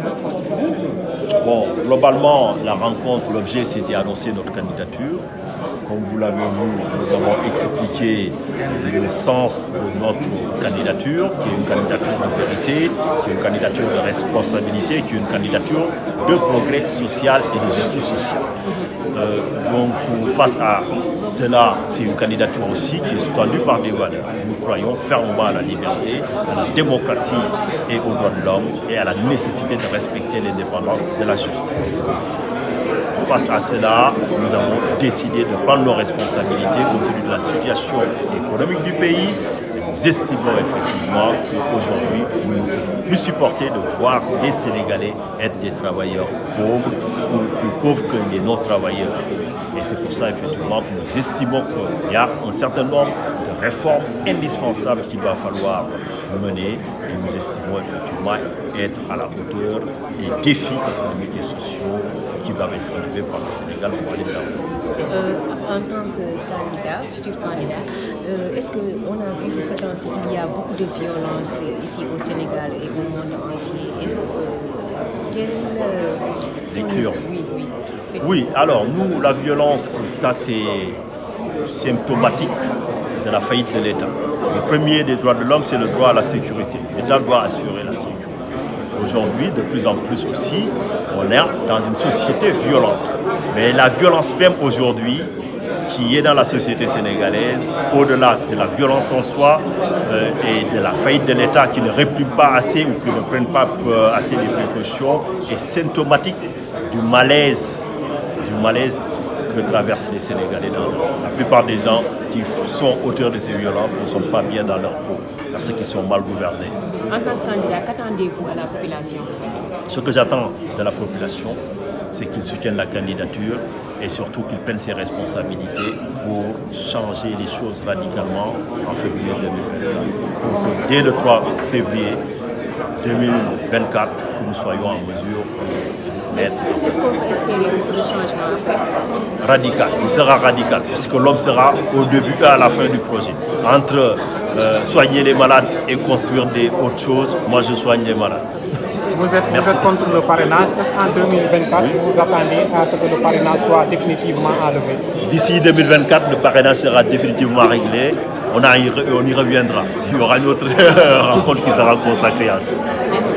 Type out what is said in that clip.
rencontre? Bon, globalement, la rencontre, l'objet, c'était annoncer notre candidature. Comme vous l'avez vu, nous avons expliqué le sens de notre candidature, qui est une candidature de vérité, qui est une candidature de responsabilité, qui est une candidature de progrès social et de justice sociale. Donc, face à cela, c'est une candidature aussi qui est sous-tendue par des valeurs. Nous croyons fermement à la liberté, à la démocratie et aux droits de l'homme et à la nécessité de respecter l'indépendance de la justice. Face à cela, nous avons décidé de prendre nos responsabilités compte tenu de la situation économique du pays. Nous estimons effectivement qu'aujourd'hui, nous ne pouvons plus supporter de voir les Sénégalais être des travailleurs pauvres ou plus pauvres que les non-travailleurs. Et c'est pour ça effectivement que nous estimons qu'il y a un certain nombre de réformes indispensables qu'il va falloir mener et nous estimons effectivement être à la hauteur des défis économiques et sociaux qui doivent être relevés par le Sénégal pour aller de l'avant. En tant que candidat, futur candidat, est-ce qu'on a vu que ces temps-ci il y a beaucoup de violence ici au Sénégal et au monde entier? Quelle lecture? Oui. Oui, alors nous, la violence, ça c'est symptomatique de la faillite de l'État. Le premier des droits de l'homme, c'est le droit à la sécurité. L'État doit assurer la sécurité. Aujourd'hui, de plus en plus aussi, on est dans une société violente. Mais la violence même aujourd'hui, qui est dans la société sénégalaise, au-delà de la violence en soi et de la faillite de l'État qui ne réprime pas assez ou qui ne prenne pas assez de précautions, est symptomatique du malaise que traversent les Sénégalais. La plupart des gens qui sont auteurs de ces violences ne sont pas bien dans leur peau, parce qu'ils sont mal gouvernés. En tant que candidat, qu'attendez-vous à la population? Ce que j'attends de la population, c'est qu'ils soutiennent la candidature et surtout qu'ils prennent ses responsabilités pour changer les choses radicalement en février 2024. Pour que dès le 3 février 2024, que nous soyons en mesure de mettre... Est-ce qu'on peut espérer beaucoup de changements après? Radical, il sera radical, parce que l'homme sera au début et à la fin du projet. Entre soigner les malades et construire autres choses, moi je soigne les malades. Vous êtes contre le parrainage. Est-ce qu'en 2024, vous attendez à ce que le parrainage soit définitivement enlevé? D'ici 2024, le parrainage sera définitivement réglé. On y reviendra. Il y aura une autre rencontre qui sera consacrée à ça. Merci.